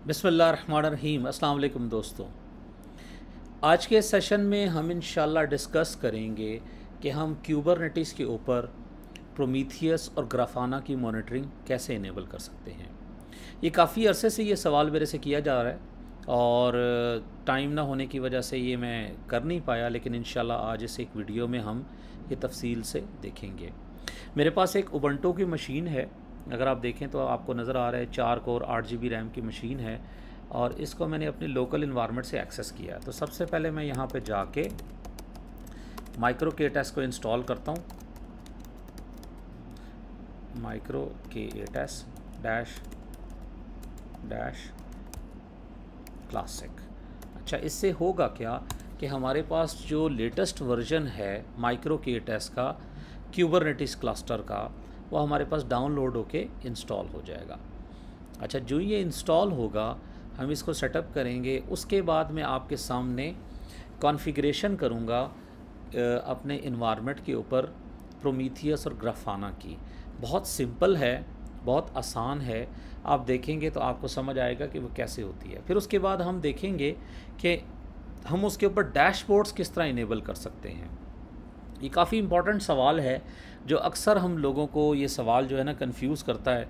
बिस्मिल्लाहिर्रहमानिर्रहीम। अस्सलाम वालेकुम दोस्तों, आज के सेशन में हम इंशाल्लाह डिस्कस करेंगे कि हम क्यूबरनेटिस के ऊपर प्रोमीथियस और ग्राफाना की मॉनिटरिंग कैसे इनेबल कर सकते हैं। ये काफ़ी अरसे से ये सवाल मेरे से किया जा रहा है और टाइम ना होने की वजह से ये मैं कर नहीं पाया, लेकिन इंशाल्लाह आज इस एक वीडियो में हम ये तफसील से देखेंगे। मेरे पास एक उबंटू की मशीन है, अगर आप देखें तो आपको नज़र आ रहा है 4 कोर 8 GB रैम की मशीन है और इसको मैंने अपने लोकल इन्वायरमेंट से एक्सेस किया है। तो सबसे पहले मैं यहाँ पे जाके माइक्रो KTAS को इंस्टॉल करता हूँ। Micro KTAS dash classic. अच्छा, इससे होगा क्या कि हमारे पास जो लेटेस्ट वर्जन है माइक्रो KTAS का क्यूबरनेटिस क्लस्टर का, वो हमारे पास डाउनलोड होके इंस्टॉल हो जाएगा। अच्छा, जो ये इंस्टॉल होगा हम इसको सेटअप करेंगे। उसके बाद मैं आपके सामने कॉन्फ़िगरेशन करूँगा अपने इन्वायरमेंट के ऊपर प्रोमीथियस और ग्राफाना की। बहुत सिंपल है, बहुत आसान है। आप देखेंगे तो आपको समझ आएगा कि वो कैसे होती है। फिर उसके बाद हम देखेंगे कि हम उसके ऊपर डैशबोर्ड्स किस तरह इनेबल कर सकते हैं। ये काफ़ी इम्पॉर्टेंट सवाल है जो अक्सर हम लोगों को ये सवाल जो है ना कंफ्यूज करता है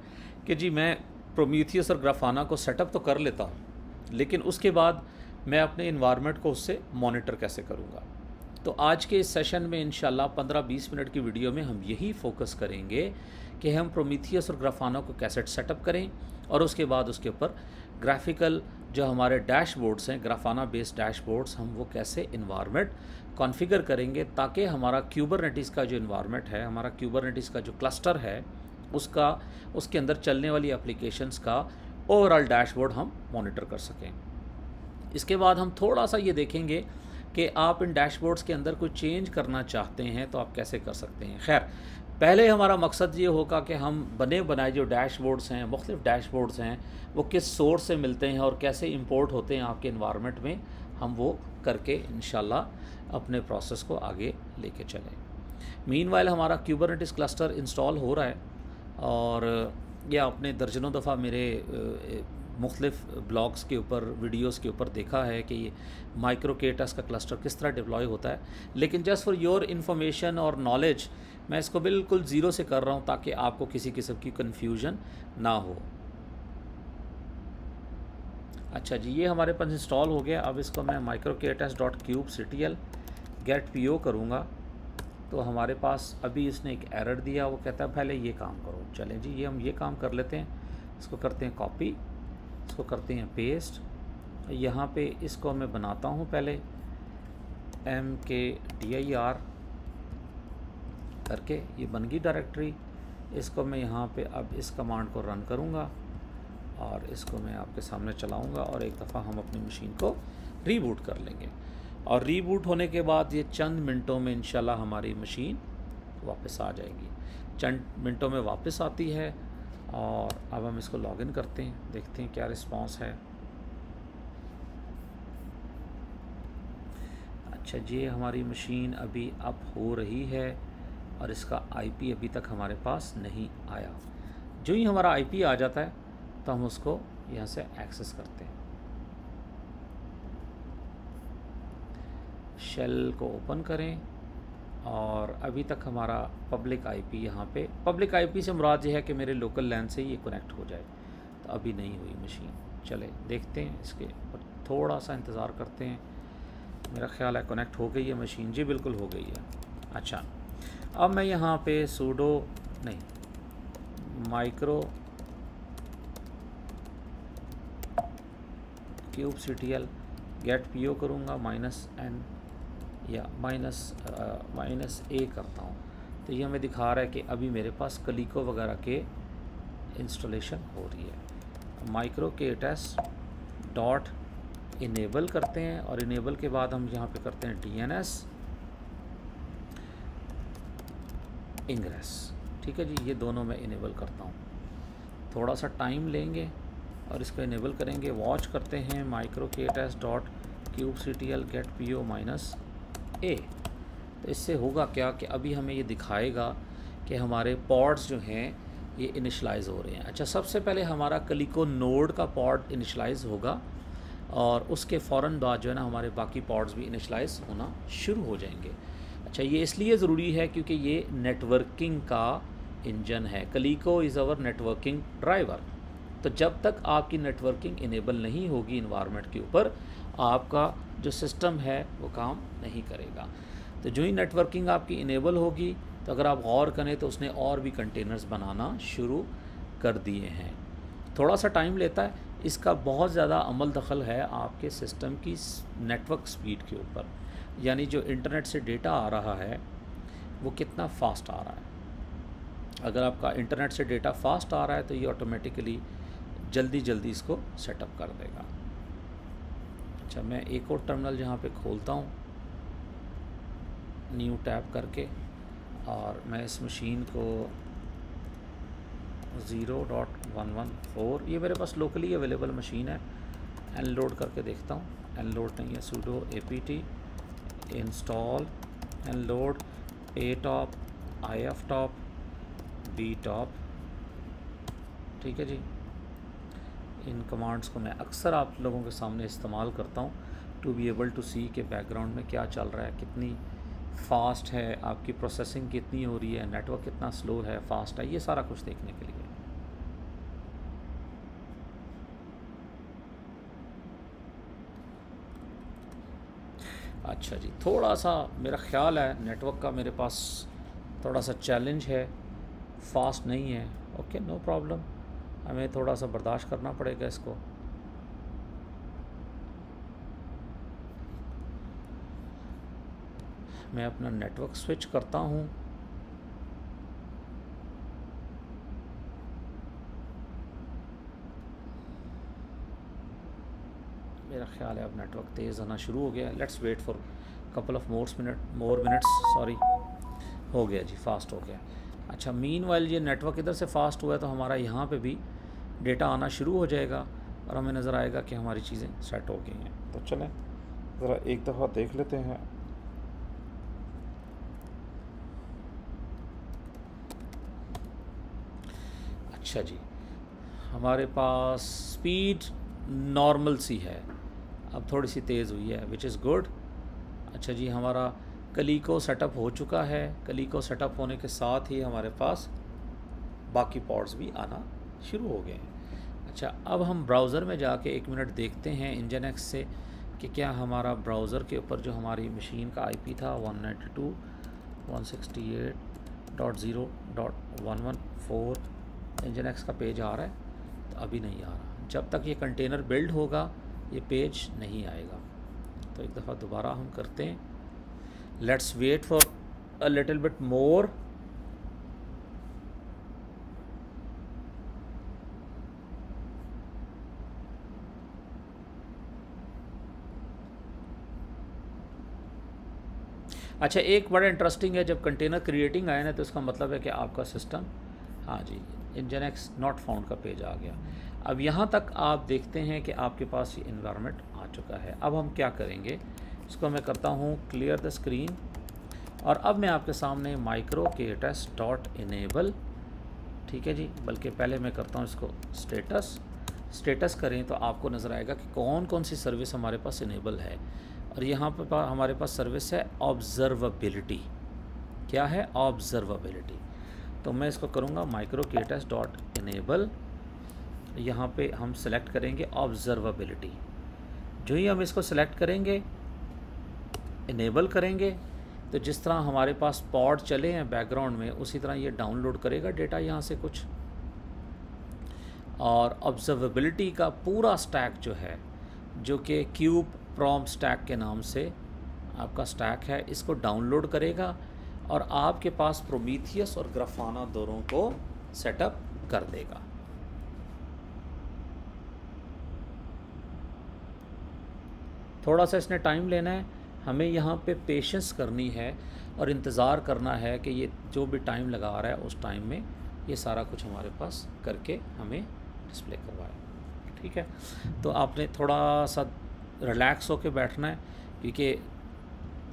कि जी मैं प्रोमीथियस और ग्राफाना को सेटअप तो कर लेता हूँ, लेकिन उसके बाद मैं अपने इन्वायरमेंट को उससे मॉनिटर कैसे करूँगा। तो आज के इस सेशन में इंशाल्लाह 15-20 मिनट की वीडियो में हम यही फोकस करेंगे कि हम प्रोमीथियस और ग्राफाना को कैसे सेटअप करें और उसके बाद उसके ऊपर ग्राफिकल जो हमारे डैशबोर्ड्स हैं, ग्राफाना बेस्ड डैशबोर्ड्स, हम वो कैसे इन्वायरमेंट कॉन्फ़िगर करेंगे ताकि हमारा क्यूबरनेटिस का जो इन्वायरमेंट है, हमारा क्यूबरनेटिस का जो क्लस्टर है, उसके अंदर चलने वाली एप्लीकेशंस का ओवरऑल डैशबोर्ड हम मॉनिटर कर सकें। इसके बाद हम थोड़ा सा ये देखेंगे कि आप इन डैशबोर्ड्स के अंदर कोई चेंज करना चाहते हैं तो आप कैसे कर सकते हैं। खैर, पहले हमारा मकसद ये होगा कि हम बने बनाए जो डैशबोर्ड्स हैं, मुख्तलिफ डैशबोर्ड्स हैं, वो किस सोर्स से मिलते हैं और कैसे इंपोर्ट होते हैं आपके इन्वायरमेंट में, हम वो करके इंशाल्लाह अपने प्रोसेस को आगे लेके चलें। मीनवाइल हमारा क्यूबरनेटिस क्लस्टर इंस्टॉल हो रहा है और यह आपने दर्जनों दफ़ा मेरे मुख्तलिफ ब्लॉग्स के ऊपर, वीडियोस के ऊपर देखा है कि ये माइक्रो KTAS का क्लस्टर किस तरह डिप्लॉय होता है। लेकिन जस्ट फॉर योर इन्फॉर्मेशन और नॉलेज मैं इसको बिल्कुल ज़ीरो से कर रहा हूँ ताकि आपको किसी किस्म की कन्फ्यूजन ना हो। अच्छा जी, ये हमारे पास इंस्टॉल हो गया। अब इसको मैं माइक्रो KTAS.kubectl गेट PO करूँगा तो हमारे पास अभी इसने एक एरर दिया, वो कहता है पहले ये काम करो। चलें जी, ये हम ये काम कर लेते हैं। इसको करते हैं कॉपी, इसको करते हैं पेस्ट। यहाँ पे इसको मैं बनाता हूँ पहले mkdir करके, ये बन गई डायरेक्टरी। इसको मैं यहाँ पे अब इस कमांड को रन करूँगा और इसको मैं आपके सामने चलाऊँगा और एक दफ़ा हम अपनी मशीन को रीबूट कर लेंगे और रीबूट होने के बाद ये चंद मिनटों में इंशाल्लाह हमारी मशीन वापस आ जाएगी। चंद मिनटों में वापस आती है और अब हम इसको लॉगिन करते हैं, देखते हैं क्या रिस्पांस है। अच्छा जी, हमारी मशीन अभी अप हो रही है और इसका IP अभी तक हमारे पास नहीं आया। जो ही हमारा IP आ जाता है तो हम उसको यहाँ से एक्सेस करते हैं। शेल को ओपन करें और अभी तक हमारा पब्लिक IP यहाँ पे, पब्लिक IP से मुराद ये है कि मेरे लोकल लैन से ये कनेक्ट हो जाए। तो अभी नहीं हुई मशीन। चले देखते हैं, इसके ऊपर थोड़ा सा इंतज़ार करते हैं। मेरा ख्याल है कनेक्ट हो गई है मशीन। जी बिल्कुल हो गई है। अच्छा, अब मैं यहाँ पे सूडो नहीं माइक्रो kubectl गेट PO करूँगा -n या -a करता हूँ। तो ये हमें दिखा रहा है कि अभी मेरे पास कलीको वगैरह के इंस्टॉलेशन हो रही है। माइक्रो KTAS डॉट इनेबल करते हैं और इनेबल के बाद हम यहाँ पे करते हैं DNS इंग्रेस। ठीक है जी, ये दोनों मैं इनेबल करता हूँ। थोड़ा सा टाइम लेंगे और इसको इनेबल करेंगे। वॉच करते हैं micro KTAS dot kubectl get PO -a। तो इससे होगा क्या कि अभी हमें ये दिखाएगा कि हमारे पॉड्स जो हैं ये इनिशलाइज़ हो रहे हैं। अच्छा, सबसे पहले हमारा कलीको नोड का पॉड इनिशलाइज़ होगा और उसके फ़ौरन बाद जो है ना हमारे बाकी पॉड्स भी इनिशलाइज़ होना शुरू हो जाएंगे। अच्छा, ये इसलिए ज़रूरी है क्योंकि ये नेटवर्किंग का इंजन है। कलीको इज़ आवर नेटवर्किंग ड्राइवर। तो जब तक आपकी नेटवर्किंग इनेबल नहीं होगी इन्वायरमेंट के ऊपर, आपका जो सिस्टम है वो काम नहीं करेगा। तो जो ही नेटवर्किंग आपकी इनेबल होगी, तो अगर आप गौर करें तो उसने और भी कंटेनर्स बनाना शुरू कर दिए हैं। थोड़ा सा टाइम लेता है, इसका बहुत ज़्यादा अमल दखल है आपके सिस्टम की नेटवर्क स्पीड के ऊपर, यानी जो इंटरनेट से डेटा आ रहा है वो कितना फ़ास्ट आ रहा है। अगर आपका इंटरनेट से डेटा फास्ट आ रहा है तो ये ऑटोमेटिकली जल्दी जल्दी इसको सेटअप कर देगा। अच्छा, मैं एक और टर्मिनल जहाँ पे खोलता हूँ न्यू टैब करके, और मैं इस मशीन को 0.114, ये मेरे पास लोकली अवेलेबल मशीन है, एनलोड करके देखता हूँ। एनलोड नहीं है, sudo apt install nload atop iftop btop। ठीक है जी, इन कमांड्स को मैं अक्सर आप लोगों के सामने इस्तेमाल करता हूँ टू बी एबल टू सी के बैकग्राउंड में क्या चल रहा है, कितनी फास्ट है आपकी प्रोसेसिंग, कितनी हो रही है, नेटवर्क कितना स्लो है, फास्ट है, ये सारा कुछ देखने के लिए। अच्छा जी, थोड़ा सा मेरा ख्याल है नेटवर्क का मेरे पास थोड़ा सा चैलेंज है, फास्ट नहीं है। ओके, नो प्रॉब्लम, हमें थोड़ा सा बर्दाश्त करना पड़ेगा इसको। मैं अपना नेटवर्क स्विच करता हूँ। मेरा ख्याल है अब नेटवर्क तेज़ आना शुरू हो गया। Let's wait for couple of more minutes, sorry, हो गया जी, फास्ट हो गया। अच्छा, मीनवाइल ये नेटवर्क इधर से फास्ट हुआ है तो हमारा यहाँ पे भी डेटा आना शुरू हो जाएगा और हमें नज़र आएगा कि हमारी चीज़ें सेट हो गई हैं। तो चलें ज़रा एक दफ़ा देख लेते हैं। अच्छा जी, हमारे पास स्पीड नॉर्मल सी है, अब थोड़ी सी तेज़ हुई है, विच इज़ गुड। अच्छा जी, हमारा कलीको सेटअप हो चुका है। कलीको सेटअप होने के साथ ही हमारे पास बाकी पॉड्स भी आना शुरू हो गए हैं। अच्छा, अब हम ब्राउज़र में जाके 1 मिनट देखते हैं इंजन-एक्स से कि क्या हमारा ब्राउज़र के ऊपर जो हमारी मशीन का आईपी था 192.168.0.114 इंजन-एक्स का पेज आ रहा है। तो अभी नहीं आ रहा, जब तक ये कंटेनर बिल्ड होगा ये पेज नहीं आएगा। तो एक दफ़ा दोबारा हम करते हैं, let's wait for a little bit more. अच्छा, एक बड़ा इंटरेस्टिंग है, जब कंटेनर क्रिएटिंग आया ना तो इसका मतलब है कि आपका सिस्टम, हाँ जी, इंजन-एक्स नॉट फाउंड का पेज आ गया। अब यहाँ तक आप देखते हैं कि आपके पास ये इन्वायरमेंट आ चुका है। अब हम क्या करेंगे, इसको मैं करता हूँ क्लियर द स्क्रीन, और अब मैं आपके सामने microkts.enable, ठीक है जी, बल्कि पहले मैं करता हूँ इसको स्टेटस करें तो आपको नज़र आएगा कि कौन कौन सी सर्विस हमारे पास इनेबल है। और यहाँ पर हमारे पास सर्विस है ऑब्जर्वेबिलिटी। क्या है? ऑब्जर्वेबिलिटी। तो मैं इसको करूँगा microkts.enable, यहाँ पे हम सेलेक्ट करेंगे ऑब्जर्वेबिलिटी। जो ही हम इसको सेलेक्ट करेंगे, इनेबल करेंगे, तो जिस तरह हमारे पास पॉड चले हैं बैकग्राउंड में, उसी तरह ये डाउनलोड करेगा डेटा यहाँ से कुछ। और ऑब्जर्वेबिलिटी का पूरा स्टैक जो है, जो कि क्यूब प्रॉम स्टैक के नाम से आपका स्टैक है, इसको डाउनलोड करेगा और आपके पास प्रोमीथियस और ग्राफाना दोनों को सेटअप कर देगा। थोड़ा सा इसने टाइम लेना है, हमें यहाँ पे पेशेंस करनी है और इंतज़ार करना है कि ये जो भी टाइम लगा रहा है उस टाइम में ये सारा कुछ हमारे पास करके हमें डिस्प्ले करवाए। ठीक है, तो आपने थोड़ा सा रिलैक्स होके बैठना है, क्योंकि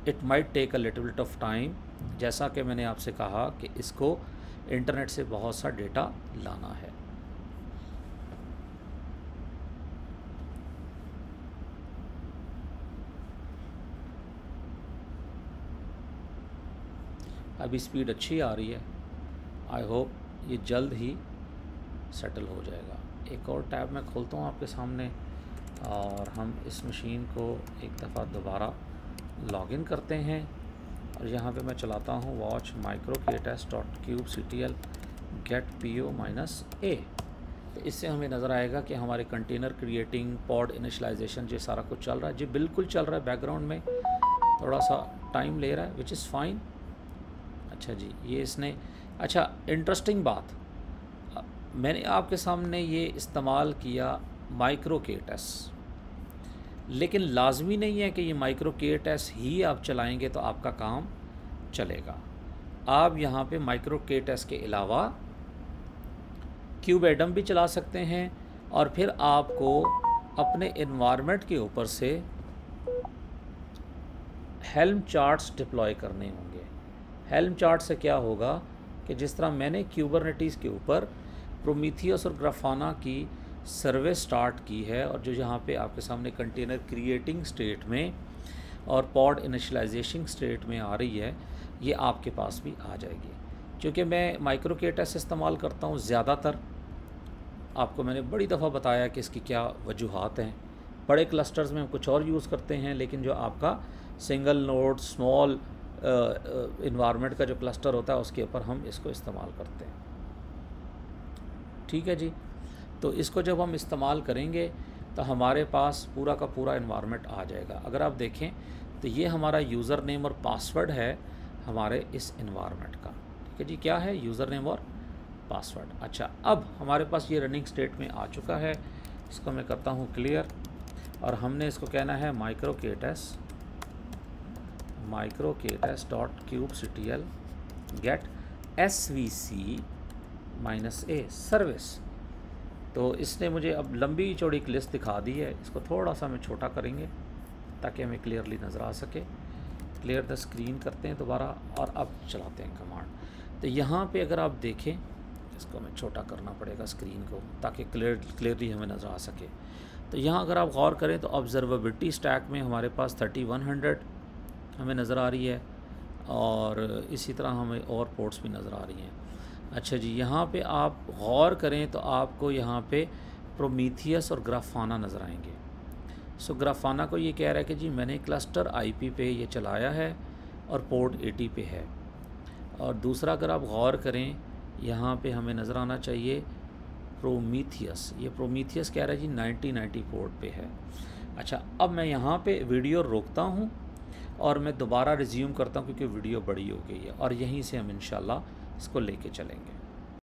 it might take a little bit of time. जैसा कि मैंने आपसे कहा कि इसको इंटरनेट से बहुत सा डेटा लाना है। अभी स्पीड अच्छी आ रही है, आई होप ये जल्द ही सेटल हो जाएगा। एक और टैब मैं खोलता हूँ आपके सामने और हम इस मशीन को एक दफ़ा दोबारा लॉगिन करते हैं और यहाँ पे मैं चलाता हूँ वॉच microkTest.cubectl get PO-A। तो इससे हमें नज़र आएगा कि हमारे कंटेनर क्रिएटिंग, पॉड इनिशियलाइजेशन ये सारा कुछ चल रहा है। जी बिल्कुल चल रहा है, बैकग्राउंड में थोड़ा सा टाइम ले रहा है, विच इज़ फाइन। अच्छा जी, ये इसने, अच्छा इंटरेस्टिंग बात, मैंने आपके सामने ये इस्तेमाल किया microkTest, लेकिन लाजमी नहीं है कि ये microkTest ही आप चलाएंगे तो आपका काम चलेगा। आप यहाँ पे microkTest के अलावा क्यूबएडम भी चला सकते हैं और फिर आपको अपने इन्वायरमेंट के ऊपर से हेल्म चार्ट्स डिप्लॉय करने होंगे। हेल्म चार्ट से क्या होगा कि जिस तरह मैंने क्यूबरनेटीज़ के ऊपर प्रोमीथियस और ग्राफाना की सर्विस स्टार्ट की है और जो यहाँ पे आपके सामने कंटेनर क्रिएटिंग स्टेट में और पॉड इनिशियलाइजेशन स्टेट में आ रही है, ये आपके पास भी आ जाएगी। क्योंकि मैं microkTest इस्तेमाल करता हूँ ज़्यादातर, आपको मैंने बड़ी दफ़ा बताया कि इसकी क्या वजूहात हैं। बड़े क्लस्टर्स में हम कुछ और यूज़ करते हैं, लेकिन जो आपका सिंगल नोड स्मॉल इन्वायरमेंट का जो क्लस्टर होता है उसके ऊपर हम इसको इस्तेमाल करते हैं। ठीक है जी, तो इसको जब हम इस्तेमाल करेंगे तो हमारे पास पूरा का पूरा इन्वायरमेंट आ जाएगा। अगर आप देखें तो ये हमारा यूज़र नेम और पासवर्ड है हमारे इस इन्वायरमेंट का। ठीक है जी, क्या है? यूज़र नेम और पासवर्ड। अच्छा, अब हमारे पास ये रनिंग स्टेट में आ चुका है। इसको मैं करता हूँ क्लियर और हमने इसको कहना है microkTest.cubectl get svc-a सर्विस। तो इसने मुझे अब लंबी चौड़ी एक लिस्ट दिखा दी है। इसको थोड़ा सा मैं छोटा करेंगे ताकि हमें क्लियरली नज़र आ सके। क्लियर द स्क्रीन करते हैं दोबारा और अब चलाते हैं कमांड। तो यहाँ पे अगर आप देखें, इसको हमें छोटा करना पड़ेगा स्क्रीन को ताकि क्लियरली हमें नज़र आ सके। तो यहाँ अगर आप गौर करें तो ऑब्जर्वेबिलिटी स्टैक में हमारे पास 3100 हमें नज़र आ रही है और इसी तरह हमें और पोर्ट्स भी नज़र आ रही हैं। अच्छा जी, यहाँ पे आप गौर करें तो आपको यहाँ पे प्रोमीथियस और ग्राफाना नज़र आएंगे। सो ग्राफाना को ये कह रहा है कि जी मैंने क्लस्टर आईपी पे ये चलाया है और पोर्ट 80 पे है। और दूसरा अगर आप गौर करें यहाँ पे हमें नज़र आना चाहिए प्रोमीथियस, ये प्रोमीथियस कह रहा है जी 9090 पोर्ट पे है। अच्छा, अब मैं यहाँ पे वीडियो रोकता हूँ और मैं दोबारा रिज्यूम करता हूँ क्योंकि वीडियो बड़ी हो गई है और यहीं से हम इंशाल्लाह इसको लेके चलेंगे।